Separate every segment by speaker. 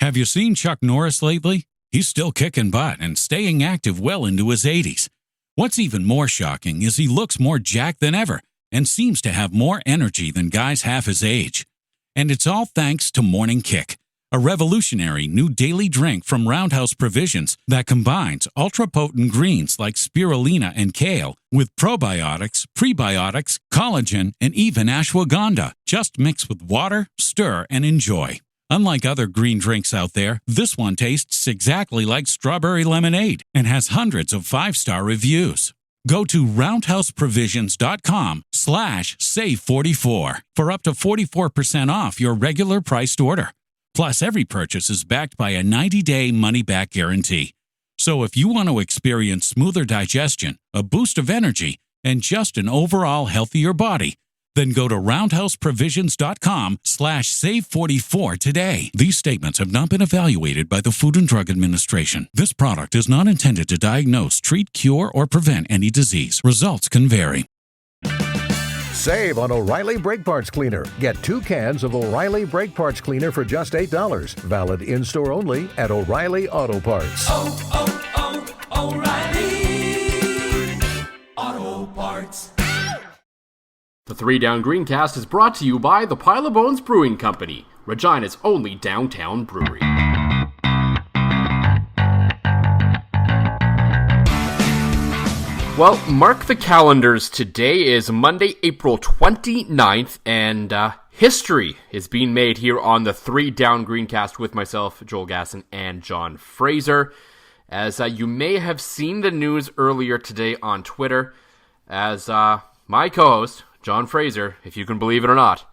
Speaker 1: Have you seen Chuck Norris lately? He's still kicking butt and staying active well into his 80s. What's even more shocking is he looks more jacked than ever and seems to have more energy than guys half his age. And it's all thanks to Morning Kick, a revolutionary new daily drink from Roundhouse Provisions that combines ultra-potent greens like spirulina and kale with probiotics, prebiotics, collagen, and even ashwagandha. Just mix with water, stir, and enjoy. Unlike other green drinks out there, this one tastes exactly like strawberry lemonade and has hundreds of 5-star reviews. Go to roundhouseprovisions.com/save44 for up to 44% off your regular priced order. Plus, every purchase is backed by a 90-day money-back guarantee. So if you want to experience smoother digestion, a boost of energy, and just an overall healthier body, then go to roundhouseprovisions.com/save44 today. These statements have not been evaluated by the Food and Drug Administration. This product is not intended to diagnose, treat, cure, or prevent any disease. Results can vary.
Speaker 2: Save on O'Reilly Brake Parts Cleaner. Get 2 cans of O'Reilly Brake Parts Cleaner for just $8. Valid in-store only at O'Reilly Auto Parts.
Speaker 3: O'Reilly Auto Parts.
Speaker 4: The 3 Down Greencast is brought to you by the Pile of Bones Brewing Company, Regina's only downtown brewery. Well, mark the calendars. Today is Monday, April 29th, and history is being made here on the 3 Down Greencast with myself, Joel Gasson, and John Fraser. As you may have seen the news earlier today on Twitter, as my co-host, John Fraser, if you can believe it or not,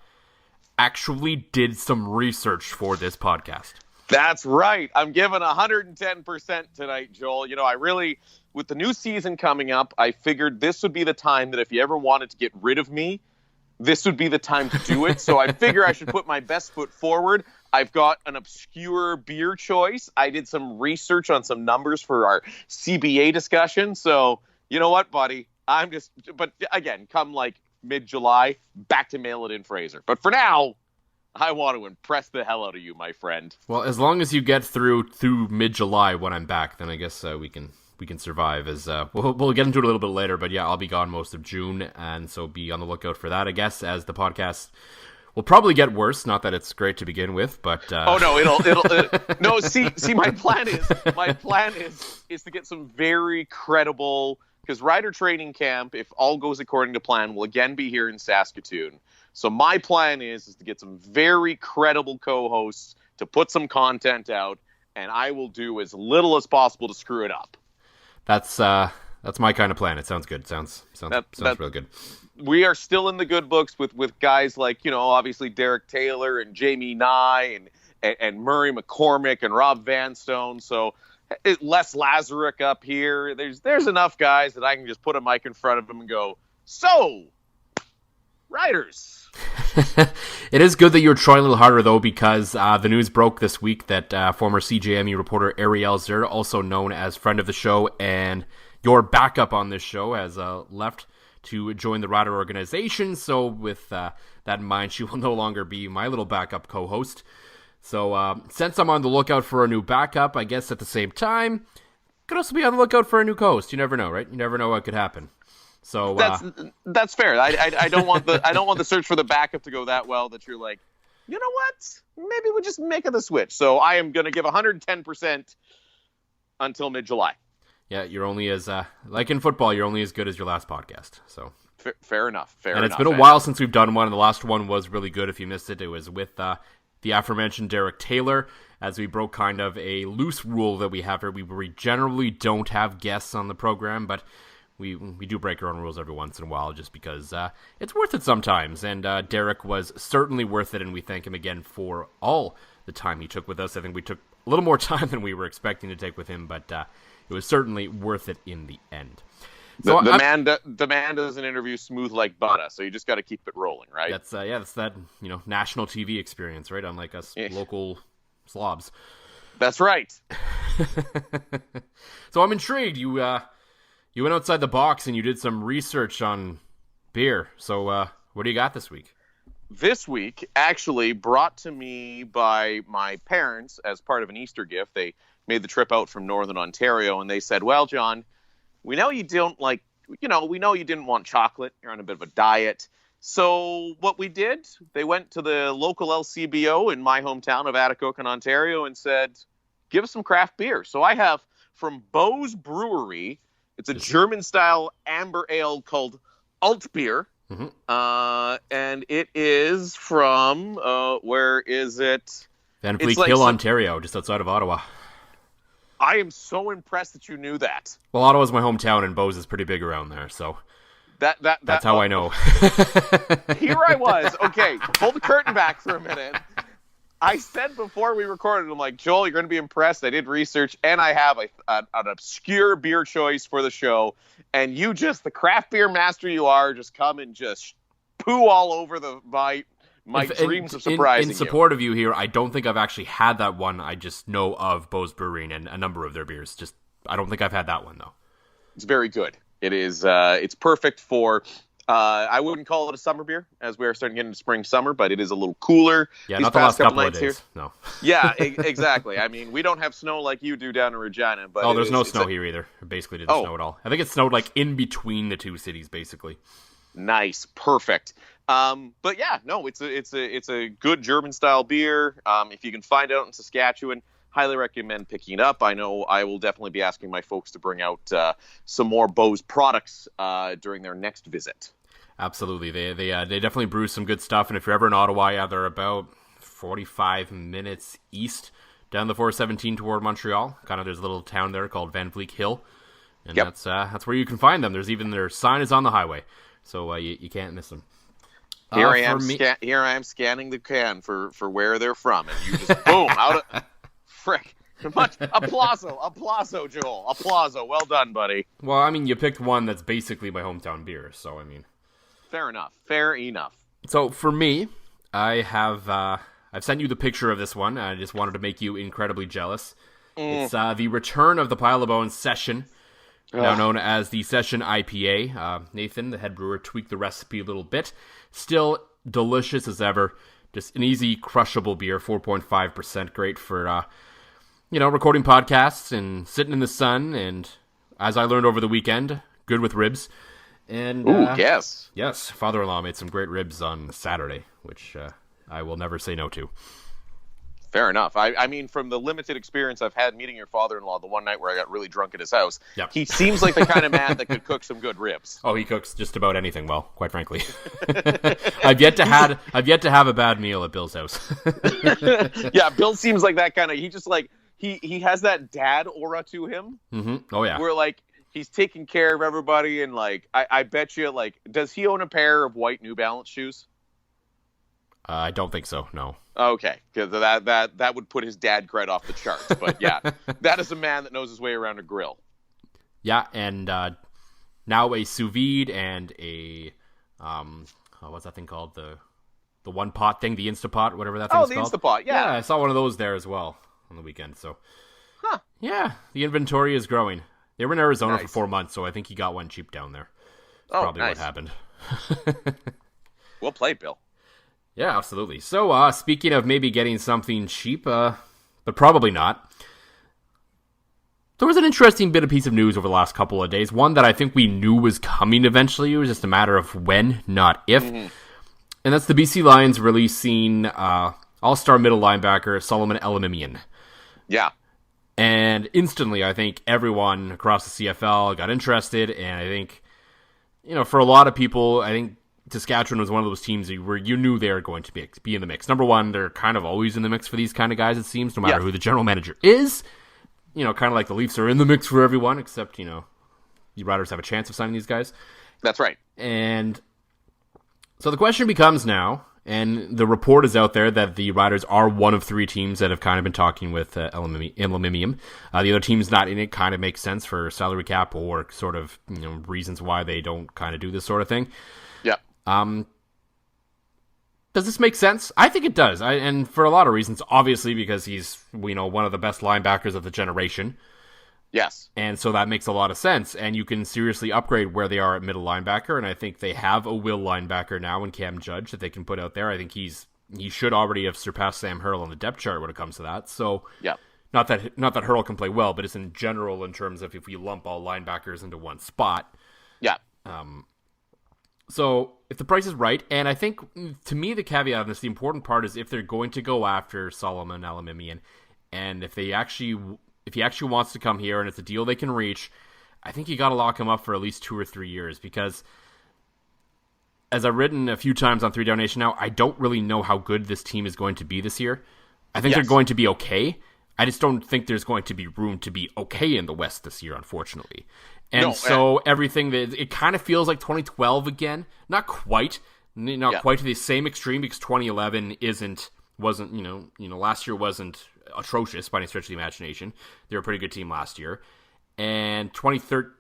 Speaker 4: actually did some research for this podcast.
Speaker 5: That's right. I'm giving 110% tonight, Joel. You know, I really, with the new season coming up, I figured this would be the time that if you ever wanted to get rid of me, this would be the time to do it. So I figure I should put my best foot forward. I've got an obscure beer choice. I did some research on some numbers for our CBA discussion. So, you know what, buddy? But again, come like mid-July, back to mail it in Fraser. But for now, I want to impress the hell out of you, my friend.
Speaker 4: Well, as long as you get through mid-July when I'm back, then I guess we can survive. As we'll get into it a little bit later, but yeah, I'll be gone most of June, and so be on the lookout for that, I guess, as the podcast will probably get worse. Not that it's great to begin with, but
Speaker 5: oh no, it'll no. See, my plan is to get some very credible. Because Rider Training Camp, if all goes according to plan, will again be here in Saskatoon. So my plan is to get some very credible co-hosts to put some content out, and I will do as little as possible to screw it up.
Speaker 4: That's my kind of plan. It sounds good. Sounds real good.
Speaker 5: We are still in the good books with guys like, you know, obviously Derek Taylor and Jamie Nye and Murray McCormick and Rob Vanstone. So Les Lazaruk up here. There's enough guys that I can just put a mic in front of them and go, so, Riders.
Speaker 4: It is good that you're trying a little harder, though, because the news broke this week that former CJME reporter Ariel Zer, also known as friend of the show and your backup on this show, has left to join the Rider organization. So with that in mind, she will no longer be my little backup co-host. So, since I'm on the lookout for a new backup, I guess at the same time, could also be on the lookout for a new co-host. You never know, right? You never know what could happen. So
Speaker 5: that's fair. I don't want the search for the backup to go that well that you're like, you know what? Maybe we'll just make it the switch. So I am going to give 110% until mid-July.
Speaker 4: Yeah, you're only as like in football, you're only as good as your last podcast. So
Speaker 5: fair enough.
Speaker 4: And it's been a while since we've done one, and the last one was really good. If you missed it, it was with the aforementioned Derek Taylor, as we broke kind of a loose rule that we have here. We generally don't have guests on the program, but we do break our own rules every once in a while just because it's worth it sometimes. And Derek was certainly worth it, and we thank him again for all the time he took with us. I think we took a little more time than we were expecting to take with him, but it was certainly worth it in the end.
Speaker 5: So the man doesn't interview smooth like butter, so you just got to keep it rolling, right?
Speaker 4: That's that national TV experience, right? Unlike us local slobs.
Speaker 5: That's right.
Speaker 4: So I'm intrigued. You went outside the box and you did some research on beer. So what do you got this week?
Speaker 5: this week actually brought to me by my parents as part of an Easter gift. They made the trip out from Northern Ontario, and they said, well, John, we know you don't like, we know you didn't want chocolate. You're on a bit of a diet. So what we did, they went to the local LCBO in my hometown of Atikokan, Ontario, and said, give us some craft beer. So I have from Bo's Brewery, it's a German-style amber ale called Alt Beer. Mm-hmm. And it is from, where is it?
Speaker 4: Van Vliet Hill, Ontario, just outside of Ottawa.
Speaker 5: I am so impressed that you knew that.
Speaker 4: Well, Ottawa's my hometown, and Beau's is pretty big around there, so that's how I know.
Speaker 5: Here I was. Okay, pull the curtain back for a minute. I said before we recorded, I'm like, Joel, you're going to be impressed. I did research, and I have an obscure beer choice for the show. And you just, the craft beer master you are, just come and just poo all over my dreams of surprising you.
Speaker 4: In support of you here, I don't think I've actually had that one. I just know of Beau's Brewery and a number of their beers. I don't think I've had that one, though.
Speaker 5: It's very good. It is. It's perfect for... I wouldn't call it a summer beer, as we are starting to get into spring, summer, but it is a little cooler.
Speaker 4: Yeah, not the last couple of days. Here. No.
Speaker 5: Yeah, exactly. I mean, we don't have snow like you do down in Regina. But
Speaker 4: there's no snow here either. It basically didn't snow at all. I think it snowed like in between the two cities, basically.
Speaker 5: Nice, perfect. But yeah, no, it's a good German style beer. If you can find it out in Saskatchewan, highly recommend picking it up. I know I will definitely be asking my folks to bring out some more Beau's products during their next visit.
Speaker 4: Absolutely, they definitely brew some good stuff. And if you're ever in Ottawa, they're about 45 minutes east down the 417 toward Montreal. Kind of, there's a little town there called Van Vliet Hill, and that's where you can find them. There's even their sign is on the highway, so you can't miss them.
Speaker 5: Here I am scanning the can for where they're from, and you just boom out of frick. Applauso, Joel. Applauso. Well done, buddy.
Speaker 4: Well, I mean, you picked one that's basically my hometown beer, so I mean,
Speaker 5: fair enough.
Speaker 4: So for me, I have I've sent you the picture of this one. I just wanted to make you incredibly jealous. It's the return of the Pile of Bones Session, now known as the Session IPA. Nathan, the head brewer, tweaked the recipe a little bit. Still delicious as ever. Just an easy, crushable beer, 4.5%. Great for, recording podcasts and sitting in the sun. And as I learned over the weekend, good with ribs. And
Speaker 5: yes.
Speaker 4: Yes, father-in-law made some great ribs on Saturday, which I will never say no to.
Speaker 5: Fair enough. I mean, from the limited experience I've had meeting your father-in-law the one night where I got really drunk at his house, He seems like the kind of man that could cook some good ribs.
Speaker 4: Oh, he cooks just about anything well, quite frankly. I've yet to have a bad meal at Bill's house.
Speaker 5: Yeah, Bill seems like that kind of. He just like he has that dad aura to him.
Speaker 4: Mm-hmm. Oh yeah.
Speaker 5: Where like he's taking care of everybody, and like I bet you, like, does he own a pair of white New Balance shoes?
Speaker 4: I don't think so, no.
Speaker 5: Okay, because that would put his dad cred off the charts. But yeah, that is a man that knows his way around a grill.
Speaker 4: Yeah, and now a sous vide and a what's that thing called? The one pot thing, the Instapot, whatever that thing's called.
Speaker 5: Oh, the Instapot, yeah.
Speaker 4: I saw one of those there as well on the weekend. So, yeah, the inventory is growing. They were in Arizona for 4 months, so I think he got one cheap down there. That's probably what happened.
Speaker 5: Well played, Bill.
Speaker 4: Yeah, absolutely. So, speaking of maybe getting something cheap, but probably not, there was an interesting piece of news over the last couple of days. One that I think we knew was coming eventually. It was just a matter of when, not if. Mm-hmm. And that's the BC Lions releasing all-star middle linebacker Solomon Elimimian.
Speaker 5: Yeah.
Speaker 4: And instantly, I think everyone across the CFL got interested. And I think, for a lot of people, I think Saskatchewan was one of those teams where you knew they were going to be in the mix. Number one, they're kind of always in the mix for these kind of guys, it seems, no matter who the general manager is. Kind of like the Leafs are in the mix for everyone, except, the Riders have a chance of signing these guys.
Speaker 5: That's right.
Speaker 4: And so the question becomes now, and the report is out there that the Riders are one of three teams that have kind of been talking with Elimimian. The other teams not in it kind of makes sense for salary cap or sort of reasons why they don't kind of do this sort of thing.
Speaker 5: Yeah.
Speaker 4: Does this make sense? I think it does, and for a lot of reasons. Obviously, because he's one of the best linebackers of the generation.
Speaker 5: Yes.
Speaker 4: And so that makes a lot of sense. And you can seriously upgrade where they are at middle linebacker. And I think they have a will linebacker now in Cam Judge that they can put out there. I think he should already have surpassed Sam Hurl on the depth chart when it comes to that. So
Speaker 5: yeah.
Speaker 4: Not that Hurl can play well, but it's in general in terms of if we lump all linebackers into one spot.
Speaker 5: Yeah.
Speaker 4: So if the price is right, and I think to me the caveat of this, the important part is if they're going to go after Solomon Elimimian, and if he actually wants to come here and it's a deal they can reach, I think you got to lock him up for at least 2 or 3 years, because as I've written a few times on 3 Down Nation now, I don't really know how good this team is going to be this year. I think they're going to be okay. I just don't think there's going to be room to be okay in the West this year, unfortunately. And everything that it kind of feels like 2012 again, not quite to the same extreme, because 2011 wasn't last year wasn't atrocious by any stretch of the imagination. They were a pretty good team last year, and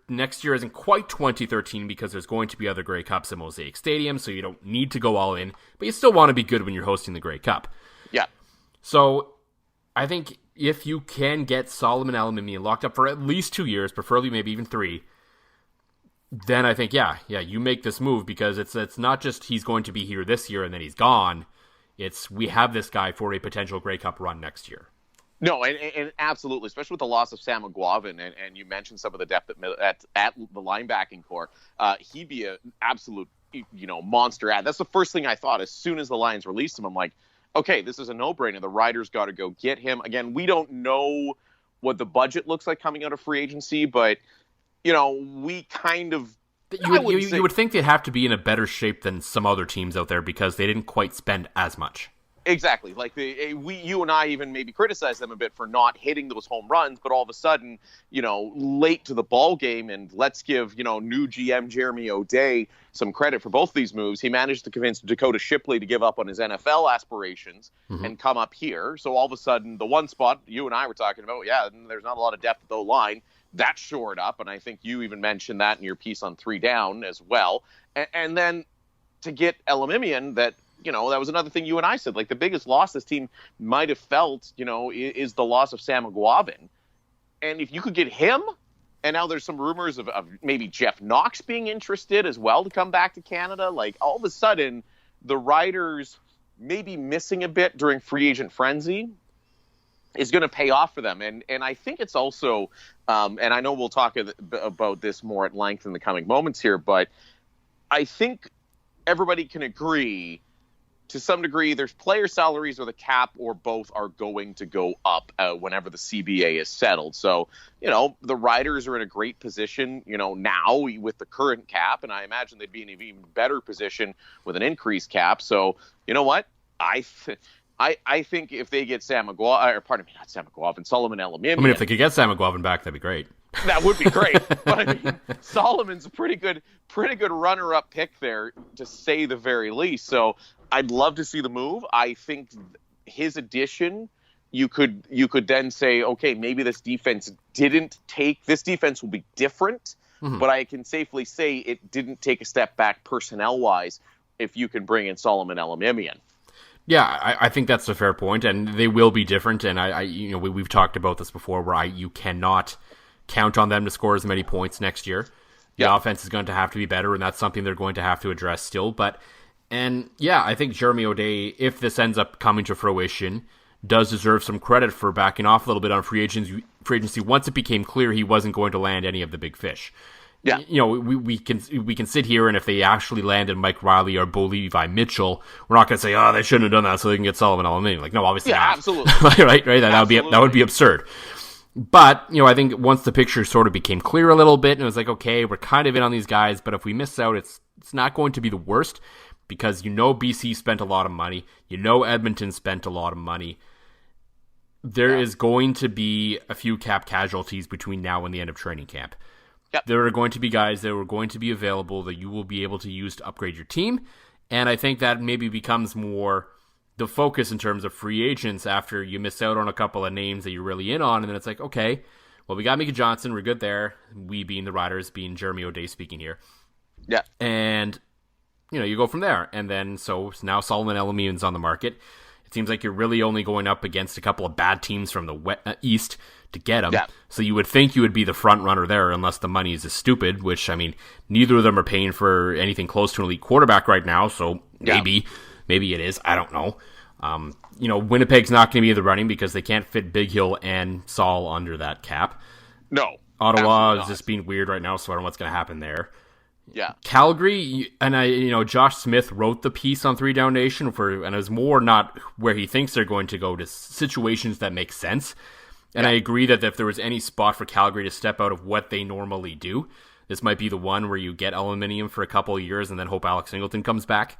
Speaker 4: next year isn't quite 2013 because there's going to be other Grey Cups at Mosaic Stadium, so you don't need to go all in, but you still want to be good when you're hosting the Grey Cup.
Speaker 5: Yeah.
Speaker 4: So I think if you can get Solomon Elimimian locked up for at least 2 years, preferably maybe even 3, then I think, you make this move, because it's not just he's going to be here this year and then he's gone. It's we have this guy for a potential Grey Cup run next year.
Speaker 5: No, and absolutely, especially with the loss of Sam McGuavin, and you mentioned some of the depth at the linebacking core. He'd be an absolute monster ad. That's the first thing I thought as soon as the Lions released him. I'm like, okay, this is a no-brainer. The Riders got to go get him. Again, we don't know what the budget looks like coming out of free agency, but, we kind of...
Speaker 4: You would think they'd have to be in a better shape than some other teams out there because they didn't quite spend as much.
Speaker 5: Exactly. Like you and I even maybe criticized them a bit for not hitting those home runs, but all of a sudden, late to the ball game, and let's give, new GM Jeremy O'Day some credit for both these moves. He managed to convince Dakota Shipley to give up on his NFL aspirations and come up here. So all of a sudden, the one spot you and I were talking about, there's not a lot of depth at the line. That shored up, and I think you even mentioned that in your piece on 3 Down as well. And then to get Elimimian, that was another thing you and I said. Like, the biggest loss this team might have felt, is the loss of Sam McGuavin. And if you could get him, and now there's some rumors of maybe Jeff Knox being interested as well to come back to Canada. Like, all of a sudden, the Riders maybe missing a bit during free agent frenzy is going to pay off for them. And I think it's also, and I know we'll talk about this more at length in the coming moments here, but I think everybody can agree to some degree there's player salaries or the cap or both are going to go up whenever the CBA is settled. So, the Riders are in a great position, now with the current cap, and I imagine they'd be in an even better position with an increased cap. So, you know what? I think if they get Solomon Elimimian.
Speaker 4: I mean, if they could get Sam McGuavin back, that'd be great.
Speaker 5: That would be great. But I mean, Solomon's a pretty good runner-up pick there, to say the very least. So I'd love to see the move. I think his addition, you could then say, okay, maybe this defense will be different, but I can safely say it didn't take a step back personnel-wise if you can bring in Solomon Elimimian.
Speaker 4: Yeah, I think that's a fair point, and they will be different. And we've talked about this before, where you cannot count on them to score as many points next year. The offense is going to have to be better, and that's something they're going to have to address still. I think Jeremy O'Day, if this ends up coming to fruition, does deserve some credit for backing off a little bit on free agency once it became clear he wasn't going to land any of the big fish. Yeah, we can sit here, and if they actually landed Mike Riley or Bo Levi Mitchell, we're not going to say, oh, they shouldn't have done that so they can get Solomon Elimimian. Like, no, obviously not. Absolutely. right. That would be absurd. But I think once the picture sort of became clear a little bit, and it was like, okay, we're kind of in on these guys, but if we miss out, it's not going to be the worst, because BC spent a lot of money, Edmonton spent a lot of money. There is going to be a few cap casualties between now and the end of training camp. Yep. There are going to be guys that are going to be available that you will be able to use to upgrade your team. And I think that maybe becomes more the focus in terms of free agents after you miss out on a couple of names that you're really in on. And then it's like, okay, well, we got Mika Johnson. We're good there. We being the Riders, being Jeremy O'Day speaking here. Yeah. And, you go from there. And then, so now Solomon Elimimian's on the market. It seems like you're really only going up against a couple of bad teams from the East to get him. Yeah. So you would think you would be the front runner there unless the money is as stupid, which, I mean, neither of them are paying for anything close to an elite quarterback right now, so maybe it is. I don't know. Winnipeg's not going to be in the running because they can't fit Big Hill and Saul under that cap.
Speaker 5: No.
Speaker 4: Ottawa is just being weird right now, so I don't know what's going to happen there.
Speaker 5: Yeah.
Speaker 4: Calgary, and Josh Smith wrote the piece on 3 Down Nation, and it was more not where he thinks they're going to go to situations that make sense. And I agree that if there was any spot for Calgary to step out of what they normally do, this might be the one where you get Elimimian for a couple of years and then hope Alex Singleton comes back.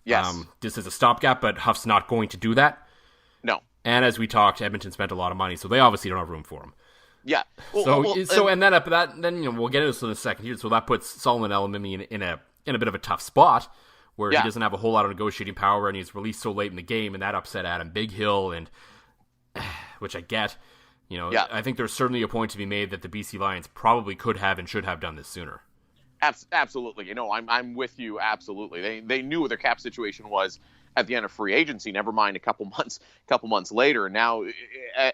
Speaker 5: Yes.
Speaker 4: This is a stopgap, but Huff's not going to do that.
Speaker 5: No.
Speaker 4: And as we talked, Edmonton spent a lot of money, so they obviously don't have room for him.
Speaker 5: Yeah.
Speaker 4: And then after that, we'll get into this in a second here. So that puts Solomon Elimimian in a bit of a tough spot where he doesn't have a whole lot of negotiating power, and he's released so late in the game, and that upset Adam Big Hill, and which I get. I think there's certainly a point to be made that the BC Lions probably could have and should have done this sooner.
Speaker 5: Absolutely. I'm with you. Absolutely. They knew what their cap situation was at the end of free agency, never mind a couple months later. Now,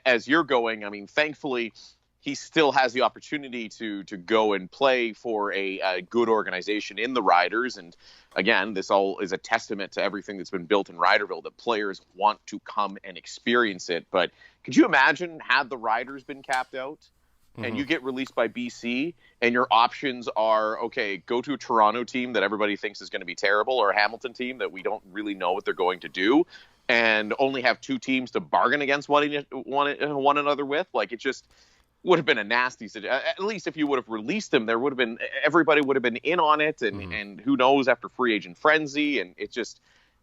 Speaker 5: as you're going, I mean, thankfully, he still has the opportunity to go and play for a good organization in the Riders. And again, this all is a testament to everything that's been built in Riderville, that players want to come and experience it. But could you imagine had the Riders been capped out and you get released by BC and your options are, okay, go to a Toronto team that everybody thinks is going to be terrible, or a Hamilton team that we don't really know what they're going to do, and only have 2 teams to bargain against one another with? Like, it just would have been a nasty situation. At least if you would have released them, everybody would have been in on it, and who knows, after free agent frenzy, and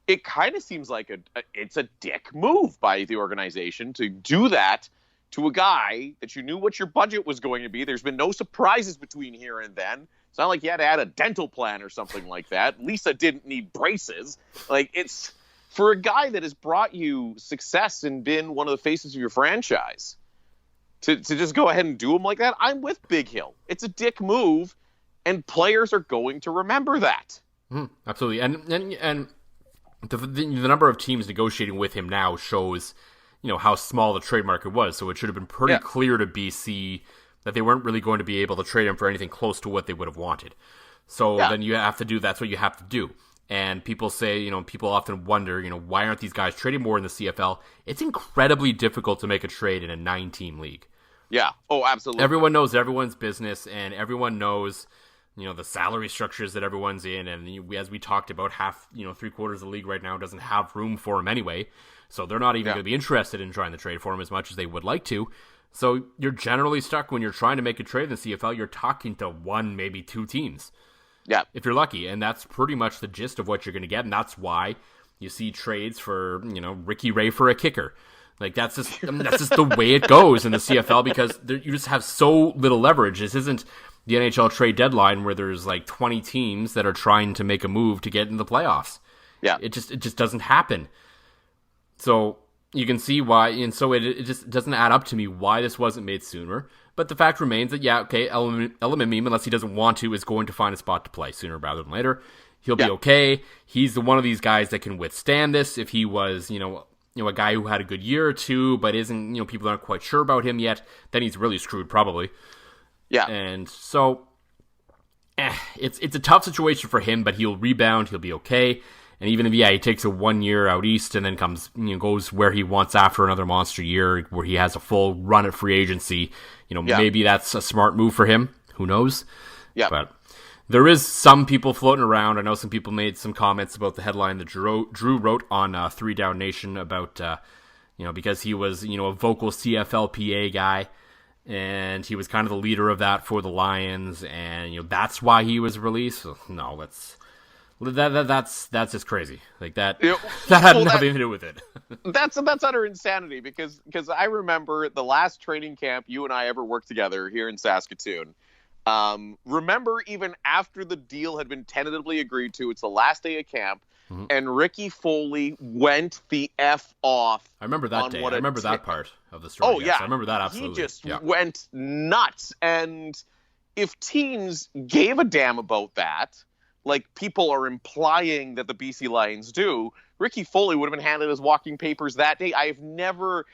Speaker 5: it kind of seems like it's a dick move by the organization to do that to a guy that you knew what your budget was going to be. There's been no surprises between here and then. It's not like you had to add a dental plan or something like that. Lisa didn't need braces. Like, it's for a guy that has brought you success and been one of the faces of your franchise to just go ahead and do him like that. I'm with Big Hill. It's a dick move, and players are going to remember that.
Speaker 4: Absolutely. And the number of teams negotiating with him now shows how small the trade market was. So it should have been pretty clear to BC that they weren't really going to be able to trade him for anything close to what they would have wanted. So then you have to do, that's what you have to do. And people say, people often wonder, why aren't these guys trading more in the CFL? It's incredibly difficult to make a trade in a 9-team league.
Speaker 5: Yeah. Oh, absolutely.
Speaker 4: Everyone knows everyone's business, and everyone knows, the salary structures that everyone's in. And as we talked about, half, 3/4 of the league right now doesn't have room for him anyway. So they're not even going to be interested in trying to trade for him as much as they would like to. So you're generally stuck when you're trying to make a trade in the CFL. You're talking to 1, maybe 2 teams.
Speaker 5: Yeah.
Speaker 4: If you're lucky. And that's pretty much the gist of what you're going to get. And that's why you see trades for, Ricky Ray for a kicker. Like, that's just the way it goes in the CFL, because you just have so little leverage. This isn't the NHL trade deadline where there's like 20 teams that are trying to make a move to get in the playoffs.
Speaker 5: Yeah.
Speaker 4: It just doesn't happen. So you can see why, and so it just doesn't add up to me why this wasn't made sooner. But the fact remains that, Elimimian, unless he doesn't want to, is going to find a spot to play sooner rather than later. He'll be okay. He's one of these guys that can withstand this. If he was, a guy who had a good year or two, but isn't, people aren't quite sure about him yet, then he's really screwed probably.
Speaker 5: Yeah.
Speaker 4: And so, it's a tough situation for him, but he'll rebound. He'll be okay. And even if, he takes a 1 year out east and then comes, goes where he wants after another monster year where he has a full run at free agency, maybe that's a smart move for him. Who knows?
Speaker 5: Yeah.
Speaker 4: But there is some people floating around. I know some people made some comments about the headline that Drew wrote on 3 Down Nation about, because he was, a vocal CFLPA guy, and he was kind of the leader of that for the Lions, and, that's why he was released. No, that's just crazy. Like that had nothing to do with it.
Speaker 5: That's utter insanity, because I remember the last training camp you and I ever worked together here in Saskatoon. Remember, even after the deal had been tentatively agreed to, it's the last day of camp, and Ricky Foley went the F off.
Speaker 4: I remember that day. I remember that part of the story.
Speaker 5: Oh, yeah.
Speaker 4: I remember that absolutely.
Speaker 5: He just went nuts. And if teams gave a damn about that, like people are implying that the BC Lions do, Ricky Foley would have been handed his walking papers that day. I've never,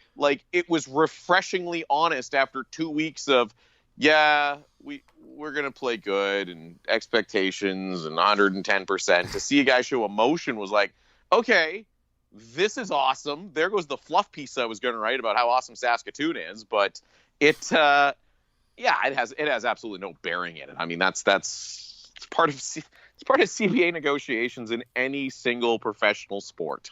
Speaker 5: it was refreshingly honest after 2 weeks of, yeah, we're going to play good and expectations and 110%. To see a guy show emotion was like, okay, this is awesome. There goes the fluff piece I was going to write about how awesome Saskatoon is, but it has absolutely no bearing in it. I mean, it's part of CBA negotiations in any single professional sport.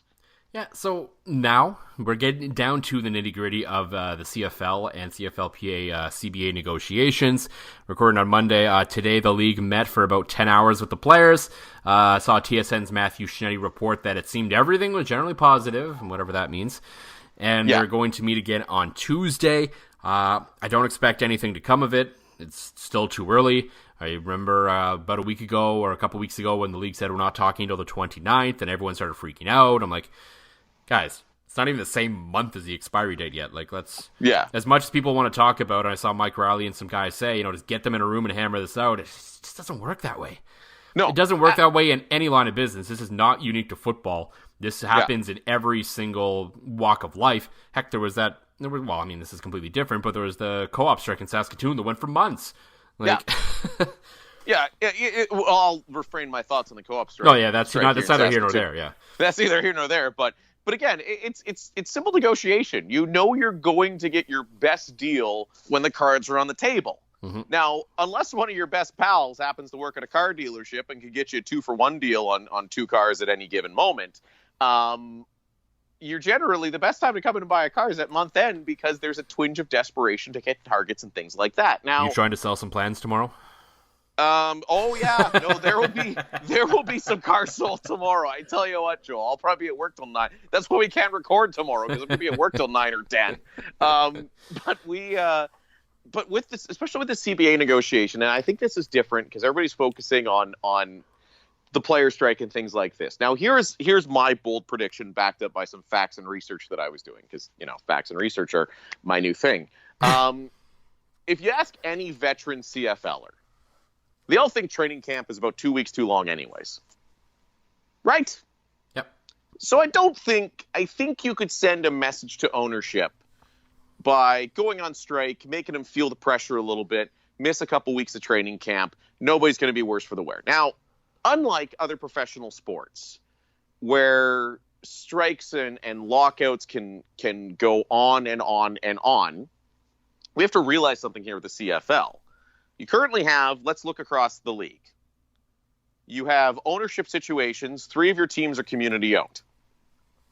Speaker 4: Yeah, so now we're getting down to the nitty-gritty of the CFL and CFLPA CBA negotiations. Recording on Monday. Today, the league met for about 10 hours with the players. Saw TSN's Matthew Shinetti report that it seemed everything was generally positive, and whatever that means. And they're going to meet again on Tuesday. I don't expect anything to come of it. It's still too early. I remember about a week ago or a couple weeks ago when the league said we're not talking until the 29th, and everyone started freaking out. I'm like, guys, it's not even the same month as the expiry date yet. As much as people want to talk about, and I saw Mike Riley and some guys say, just get them in a room and hammer this out. It just doesn't work that way. No, it doesn't work that way in any line of business. This is not unique to football. This happens in every single walk of life. Heck, this is completely different, but there was the co-op strike in Saskatoon that went for months.
Speaker 5: I'll refrain my thoughts on the co-op strike.
Speaker 4: Oh yeah, that's neither here nor there. Yeah,
Speaker 5: that's neither here nor there. But again, it's simple negotiation. You're going to get your best deal when the cards are on the table. Mm-hmm. Now, unless one of your best pals happens to work at a car dealership and can get you a 2-for-1 deal on 2 cars at any given moment, you're generally the best time to come in and buy a car is at month end because there's a twinge of desperation to hit targets and things like that. Now,
Speaker 4: you trying to sell some plans tomorrow?
Speaker 5: Oh yeah, no, there will be some cars sold tomorrow. I tell you what, Joel, I'll probably be at work till 9. That's why we can't record tomorrow because I'm gonna be at work till 9 or 10. But with this, especially with the CBA negotiation, and I think this is different because everybody's focusing on the player strike and things like this. Now, here's my bold prediction backed up by some facts and research that I was doing because facts and research are my new thing. If you ask any veteran CFLer, they all think training camp is about 2 weeks too long anyways. Right?
Speaker 4: Yep.
Speaker 5: So I think you could send a message to ownership by going on strike, making them feel the pressure a little bit, miss a couple weeks of training camp. Nobody's going to be worse for the wear. Now, unlike other professional sports where strikes and lockouts can go on and on and on, we have to realize something here with the CFL. You currently have, let's look across the league. You have ownership situations. 3 of your teams are community owned.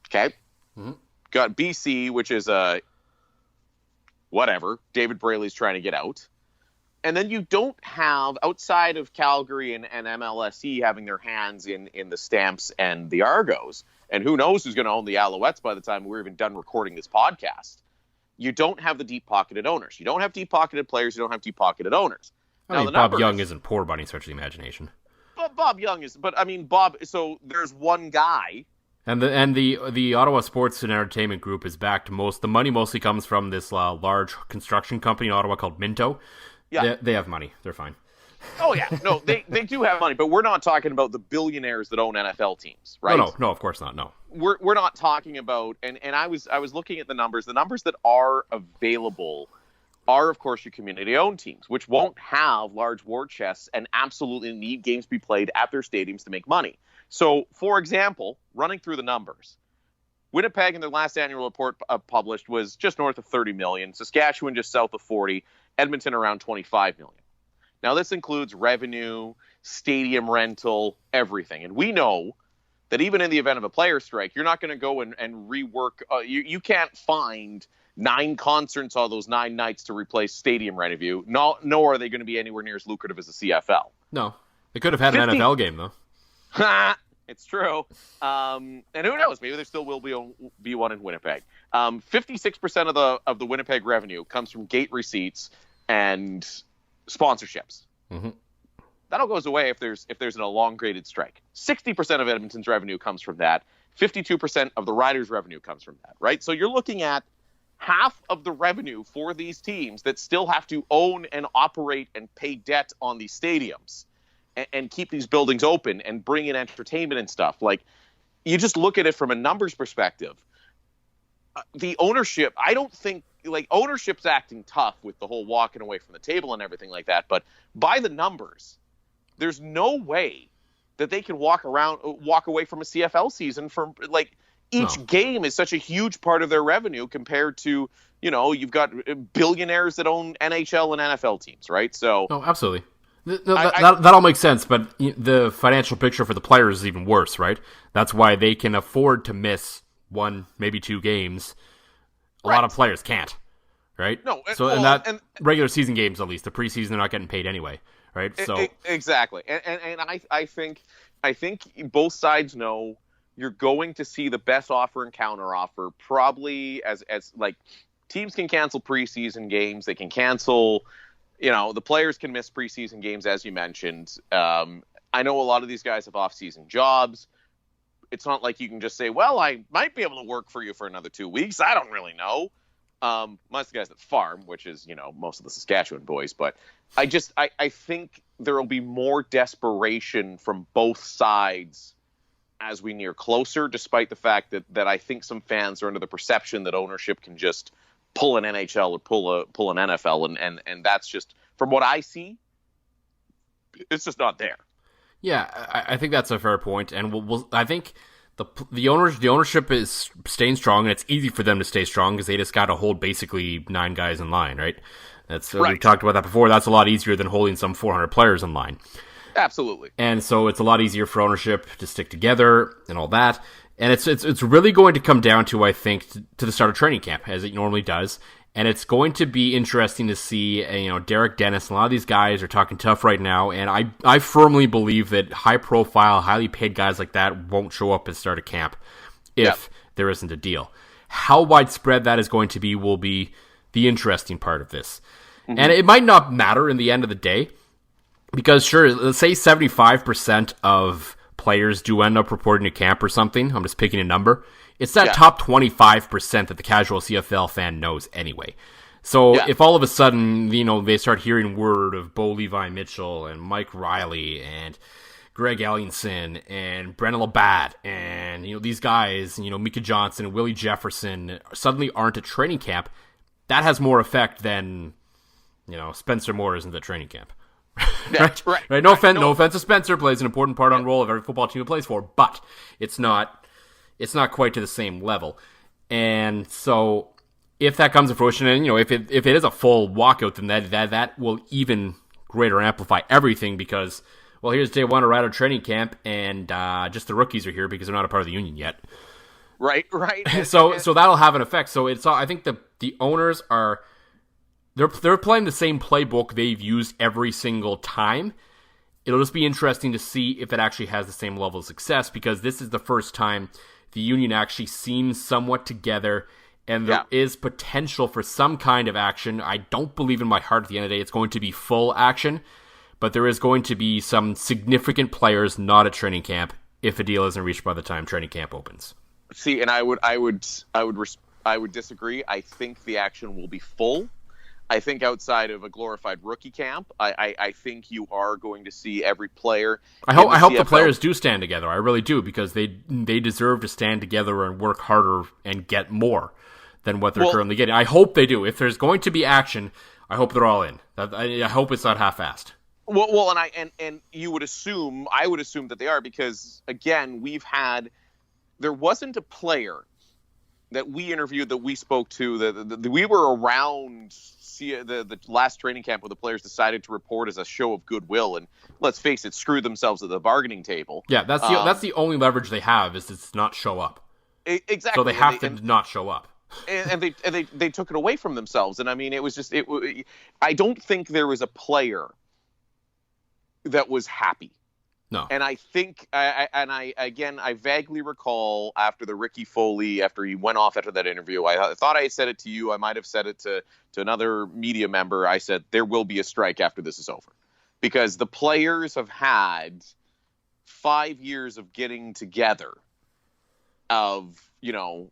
Speaker 5: Okay? Mm-hmm. Got BC, which is whatever. David Braley's trying to get out. And then you don't have, outside of Calgary and MLSE having their hands in the Stamps and the Argos, and who knows who's going to own the Alouettes by the time we're even done recording this podcast, you don't have the deep-pocketed owners. You don't have deep-pocketed players. You don't have deep-pocketed owners.
Speaker 4: Bob Young isn't poor by any stretch of the imagination.
Speaker 5: But Bob Young is. But, Bob, so there's one guy.
Speaker 4: And the Ottawa Sports and Entertainment Group is backed the money mostly comes from this large construction company in Ottawa called Minto. Yeah. They have money. They're fine.
Speaker 5: Oh, yeah. No, they do have money, but we're not talking about the billionaires that own NFL teams, right?
Speaker 4: No, of course not, no.
Speaker 5: We're not talking about, and I was looking at the numbers that are available are, of course, your community-owned teams, which won't have large war chests and absolutely need games to be played at their stadiums to make money. So, for example, running through the numbers, Winnipeg in their last annual report published was just north of 30 million, Saskatchewan just south of 40, Edmonton around 25 million. Now, this includes revenue, stadium rental, everything. And we know that even in the event of a player strike, you're not going to go and rework. You can't find 9 concerts on those 9 nights to replace stadium revenue. Nor are they going to be anywhere near as lucrative as the CFL.
Speaker 4: No. They could have had an NFL game, though.
Speaker 5: It's true. And who knows? Maybe there still will be one in Winnipeg. 56% of the Winnipeg revenue comes from gate receipts and sponsorships. Mm-hmm. That all goes away if there's an elongated strike. 60% of Edmonton's revenue comes from that. 52% of the Riders' revenue comes from that, right? So you're looking at half of the revenue for these teams that still have to own and operate and pay debt on these stadiums and keep these buildings open and bring in entertainment and stuff. Like, you just look at it from a numbers perspective. The ownership, I don't think, like, ownership's acting tough with the whole walking away from the table and everything like that. But by the numbers, there's no way that they can walk away from a CFL season from, like, each game is such a huge part of their revenue compared to, you've got billionaires that own NHL and NFL teams, right? So,
Speaker 4: no, absolutely. That all makes sense, but the financial picture for the players is even worse, right? That's why they can afford to miss 1, maybe 2 games. A lot of players can't, right?
Speaker 5: No,
Speaker 4: so and regular season games, at least the preseason, they're not getting paid anyway, right? So
Speaker 5: exactly, and I think both sides know you're going to see the best offer and counter offer probably as like teams can cancel preseason games, they can cancel. The players can miss preseason games, as you mentioned. I know a lot of these guys have off-season jobs. It's not like you can just say, well, I might be able to work for you for another 2 weeks. I don't really know. Most of the guys that farm, which is, most of the Saskatchewan boys. But I think there will be more desperation from both sides as we near closer, despite the fact that I think some fans are under the perception that ownership can just pull an NHL or pull an NFL, and that's just, from what I see, it's just not there.
Speaker 4: Yeah, I think that's a fair point, and I think the ownership is staying strong, and it's easy for them to stay strong because they just got to hold basically 9 guys in line, right? That's right. We've talked about that before. That's a lot easier than holding some 400 players in line.
Speaker 5: Absolutely.
Speaker 4: And so it's a lot easier for ownership to stick together and all that. And it's really going to come down to, I think, to the start of training camp, as it normally does. And it's going to be interesting to see, Derek Dennis, a lot of these guys are talking tough right now. And I firmly believe that high-profile, highly paid guys like that won't show up at the start of camp if there isn't a deal. How widespread that is going to be will be the interesting part of this. Mm-hmm. And it might not matter in the end of the day, because sure, let's say 75% of players do end up reporting to camp or something. I'm just picking a number. It's that top 25% that the casual CFL fan knows anyway. So if all of a sudden, they start hearing word of Bo Levi Mitchell and Mike Riley and Greg Ellingson and Brennan Labatt and, these guys, Mika Johnson and Willie Jefferson suddenly aren't at training camp, that has more effect than, Spencer Moore isn't at training camp. Right. No offense to Spencer, plays an important part on role of every football team he plays for, but it's not quite to the same level. And so if that comes to fruition, and if it is a full walkout, then that will even greater amplify everything, because, well, here's day one of Rider training camp, and just the rookies are here because they're not a part of the union yet.
Speaker 5: Right.
Speaker 4: So that'll have an effect. So I think the owners are. They're playing the same playbook they've used every single time. It'll just be interesting to see if it actually has the same level of success, because this is the first time the union actually seems somewhat together, and there is potential for some kind of action. I don't believe in my heart at the end of the day it's going to be full action, but there is going to be some significant players not at training camp if a deal isn't reached by the time training camp opens.
Speaker 5: See, and I would disagree. I think the action will be full. I think outside of a glorified rookie camp, I think you are going to see every player.
Speaker 4: I hope the players do stand together. I really do, because they deserve to stand together and work harder and get more than what they're currently getting. I hope they do. If there's going to be action, I hope they're all in. I hope it's not half-assed.
Speaker 5: Well, and you would assume, I would assume that they are, because again, there wasn't a player that we interviewed, that we spoke to, we were around the last training camp where the players decided to report as a show of goodwill, and let's face it, screwed themselves at the bargaining table.
Speaker 4: Yeah, that's the only leverage they have, is to not show up.
Speaker 5: Exactly.
Speaker 4: So they have to not show up.
Speaker 5: And they took it away from themselves. And I mean, it was just, I don't think there was a player that was happy.
Speaker 4: No.
Speaker 5: And I think, I vaguely recall after the Ricky Foley, after he went off after that interview, I thought I had said it to you. I might have said it to another media member. I said, there will be a strike after this is over, because the players have had 5 years of getting together of,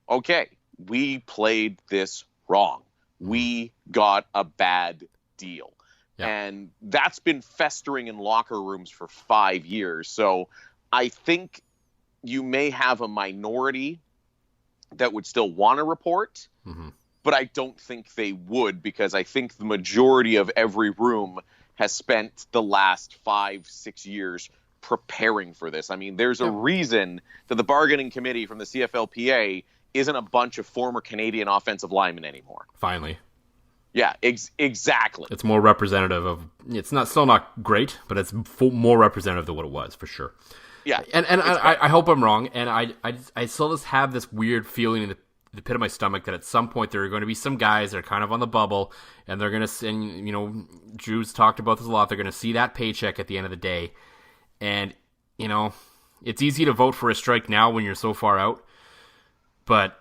Speaker 5: okay, we played this wrong. We got a bad deal. Yeah. And that's been festering in locker rooms for 5 years. So I think you may have a minority that would still want to report, but I don't think they would, because I think the majority of every room has spent the last 5-6 years preparing for this. I mean, there's a reason that the bargaining committee from the CFLPA isn't a bunch of former Canadian offensive linemen anymore.
Speaker 4: Finally.
Speaker 5: Yeah, exactly.
Speaker 4: It's more representative of, it's still not great, but it's more representative than what it was, for sure.
Speaker 5: Yeah.
Speaker 4: And I hope I'm wrong, and I still just have this weird feeling in the pit of my stomach that at some point there are going to be some guys that are kind of on the bubble, and they're going to, and you know, Drew's talked about this a lot, they're going to see that paycheck at the end of the day, and, you know, it's easy to vote for a strike now when you're so far out, but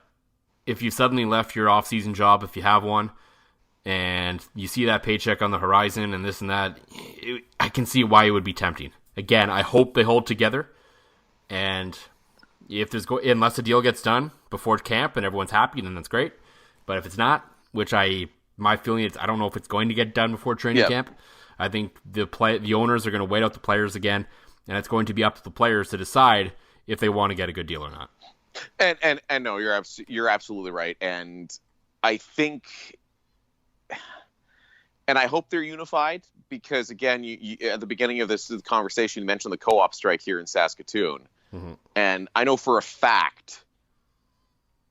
Speaker 4: if you suddenly left your off-season job, if you have one, and you see that paycheck on the horizon and this and that, I can see why it would be tempting. Again, I hope they hold together, and if unless the deal gets done before camp and everyone's happy, then that's great. But if it's not, which my feeling is, I don't know if it's going to get done before training camp. I think the owners are going to wait out the players again, and it's going to be up to the players to decide if they want to get a good deal or not.
Speaker 5: And no, you're absolutely right, and I think. And I hope they're unified, because, again, you at the beginning of this conversation, you mentioned the co-op strike here in Saskatoon. And I know for a fact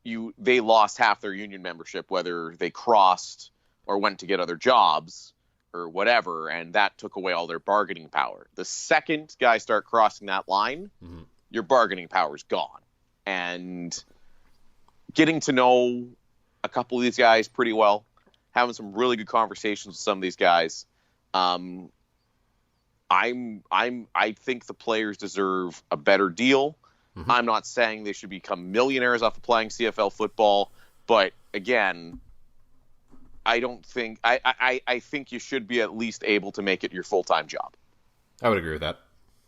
Speaker 5: they lost half their union membership, whether they crossed or went to get other jobs or whatever, and that took away all their bargaining power. The second guys start crossing that line, your bargaining power is gone. And getting to know a couple of these guys pretty well, having some really good conversations with some of these guys. I think the players deserve a better deal. I'm not saying they should become millionaires off of playing CFL football, but again, I think you should be at least able to make it your full-time job.
Speaker 4: I would agree with that.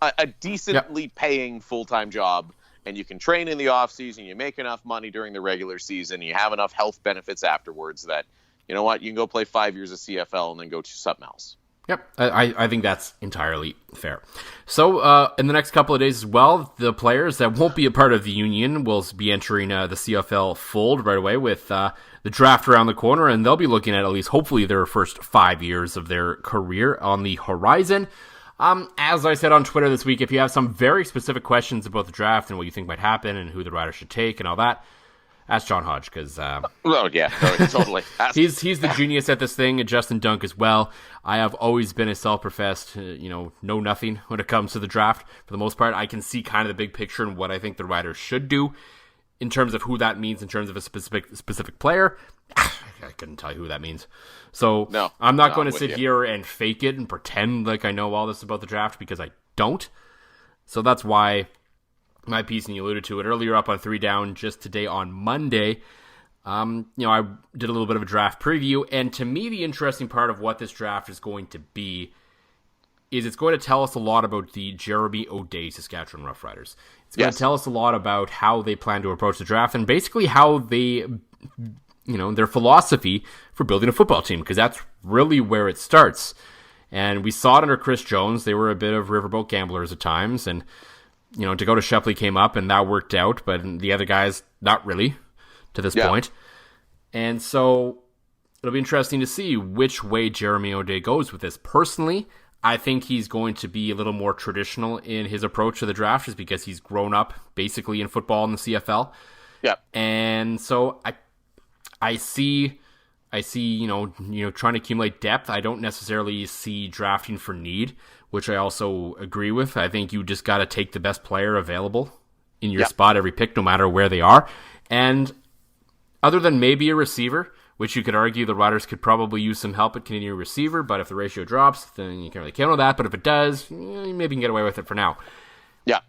Speaker 5: A decently paying full-time job, and you can train in the off season, you make enough money during the regular season, you have enough health benefits afterwards that, you know what, you can go play 5 years of CFL and then go to something else.
Speaker 4: Yep, I think that's entirely fair. So in the next couple of days as well, the players that won't be a part of the union will be entering the CFL fold right away with the draft around the corner, and they'll be looking at least hopefully their first 5 years of their career on the horizon. As I said on Twitter this week, if you have some very specific questions about the draft and what you think might happen and who the riders should take and all that, ask John Hodge, because
Speaker 5: totally.
Speaker 4: he's the genius at this thing, and Justin Dunk as well. I have always been a self-professed, know nothing when it comes to the draft. For the most part, I can see kind of the big picture and what I think the riders should do in terms of who that means in terms of a specific player. I couldn't tell you who that means. So I'm not going to sit here and fake it and pretend like I know all this about the draft, because I don't. So that's why my piece, and you alluded to it earlier, up on 3 Down just today on Monday. I did a little bit of a draft preview, and to me, the interesting part of what this draft is going to be is it's going to tell us a lot about the Jeremy O'Day Saskatchewan Roughriders. It's going to tell us a lot about how they plan to approach the draft, and basically how they, their philosophy for building a football team, because that's really where it starts. And we saw it under Chris Jones. They were a bit of riverboat gamblers at times, and Dakota Shepley came up, and that worked out, but the other guys, not really, to this point. And so it'll be interesting to see which way Jeremy O'Day goes with this. Personally, I think he's going to be a little more traditional in his approach to the draft, just because he's grown up basically in football in the CFL.
Speaker 5: Yeah.
Speaker 4: And so I see, trying to accumulate depth. I don't necessarily see drafting for need, which I also agree with. I think you just got to take the best player available in your spot every pick, no matter where they are. And other than maybe a receiver, which you could argue the Riders could probably use some help at Canadian receiver, but if the ratio drops, then you can't really count on that. But if it does, maybe you can get away with it for now.
Speaker 5: Yeah.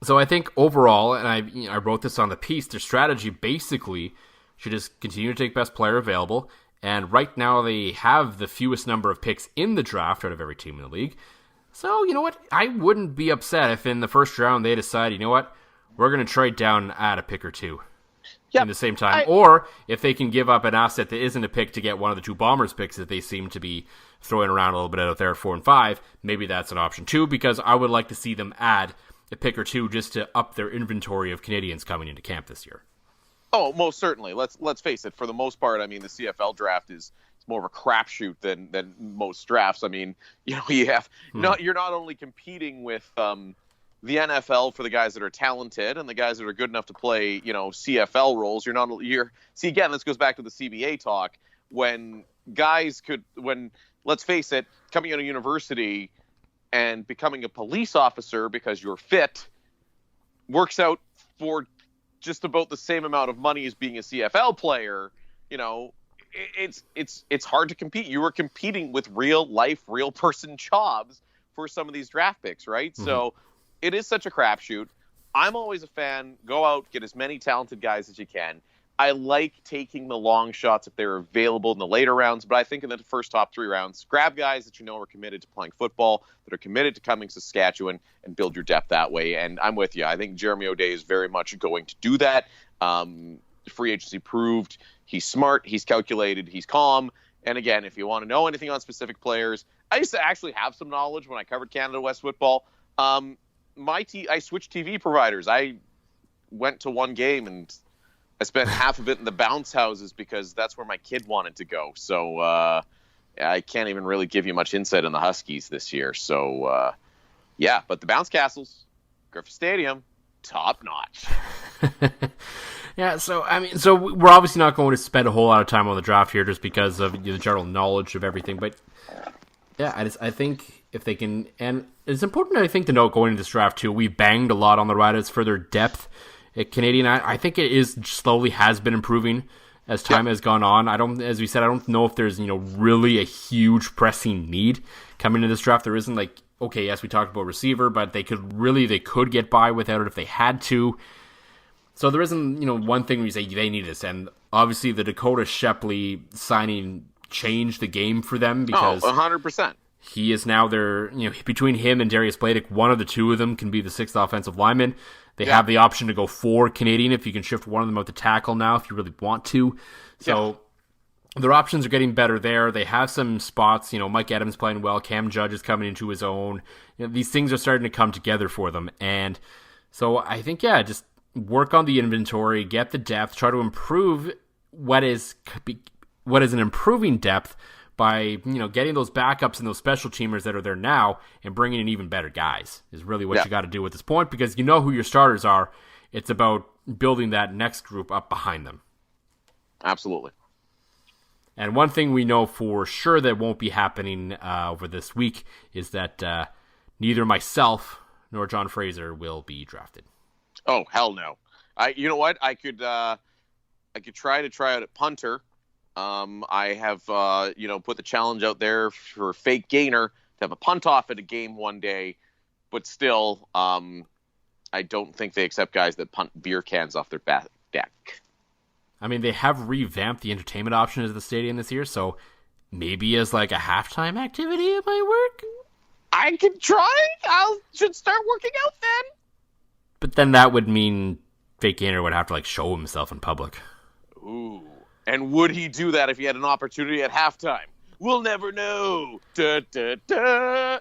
Speaker 4: So I think overall, and I wrote this on the piece, their strategy basically should just continue to take best player available. And right now they have the fewest number of picks in the draft out of every team in the league. So, you know what? I wouldn't be upset if in the first round they decide, we're going to trade down and add a pick or two in the same time. Or if they can give up an asset that isn't a pick to get one of the two Bombers picks that they seem to be throwing around a little bit out there at 4 and 5, maybe that's an option too, because I would like to see them add a pick or two just to up their inventory of Canadians coming into camp this year.
Speaker 5: Oh, most certainly. Let's face it. For the most part, I mean, the CFL draft is more of a crapshoot than most drafts. I mean, you have you're not only competing with the NFL for the guys that are talented and the guys that are good enough to play, CFL roles. See, again, this goes back to the CBA talk. When let's face it, coming out of university and becoming a police officer because you're fit works out for just about the same amount of money as being a CFL player. It's hard to compete. You were competing with real life, real person jobs for some of these draft picks, right? Mm-hmm. So it is such a crapshoot. I'm always a fan. Go out, get as many talented guys as you can. I like taking the long shots if they're available in the later rounds, but I think in the first top 3 rounds, grab guys that are committed to playing football, that are committed to coming to Saskatchewan, and build your depth that way. And I'm with you. I think Jeremy O'Day is very much going to do that. Free agency proved he's smart, he's calculated, he's calm. And again, if you want to know anything on specific players, I used to actually have some knowledge when I covered Canada West football. I switched TV providers. I went to one game and I spent half of it in the bounce houses because that's where my kid wanted to go. So I can't even really give you much insight on the Huskies this year. So but the bounce castles, Griffith Stadium, top notch.
Speaker 4: Yeah, so we're obviously not going to spend a whole lot of time on the draft here just because of the general knowledge of everything. But yeah, I think if they can, and it's important, I think, to note going into this draft too, we banged a lot on the Riders for their depth at Canadian. I think it is slowly has been improving as time has gone on. As we said, I don't know if there's really a huge pressing need coming into this draft. There isn't okay, yes, we talked about receiver, but they could get by without it if they had to. So there isn't, one thing where you say they need this. And obviously the Dakota Shepley signing changed the game for them because
Speaker 5: 100%.
Speaker 4: He is now between him and Darius Bladick, one of the two of them can be the 6th offensive lineman. They have the option to go 4 Canadian if you can shift one of them out to tackle now if you really want to. So their options are getting better there. They have some spots, Mike Adams playing well, Cam Judge is coming into his own. These things are starting to come together for them. And so I think, just work on the inventory, get the depth, try to improve what is an improving depth by getting those backups and those special teamers that are there now and bringing in even better guys is really what you got to do at this point, because you know who your starters are. It's about building that next group up behind them.
Speaker 5: Absolutely.
Speaker 4: And one thing we know for sure that won't be happening over this week is that neither myself nor John Fraser will be drafted.
Speaker 5: Oh, hell no. You know what? I could try out at punter. I have, put the challenge out there for Fake Gainer to have a punt off at a game one day, but still, I don't think they accept guys that punt beer cans off their back deck.
Speaker 4: I mean, they have revamped the entertainment options at the stadium this year, so maybe as a halftime activity it might work.
Speaker 5: I could try. Should start working out then.
Speaker 4: But then that would mean Fake Gainer would have to show himself in public.
Speaker 5: Ooh. And would he do that if he had an opportunity at halftime? We'll never know. Da, da, da.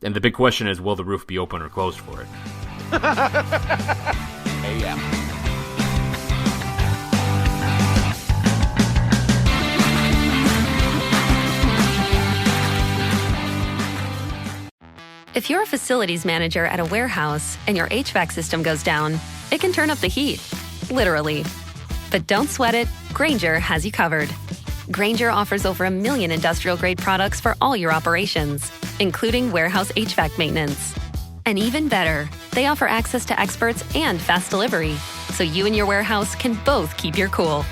Speaker 4: And the big question is, will the roof be open or closed for it?
Speaker 5: Hey, yeah.
Speaker 6: If you're a facilities manager at a warehouse and your HVAC system goes down, it can turn up the heat, literally. But don't sweat it, Grainger has you covered. Grainger offers over 1 million industrial-grade products for all your operations, including warehouse HVAC maintenance. And even better, they offer access to experts and fast delivery, so you and your warehouse can both keep your cool.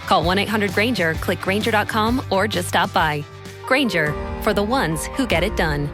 Speaker 6: Call 1-800-GRAINGER, click Grainger.com, or just stop by. Grainger, for the ones who get it done.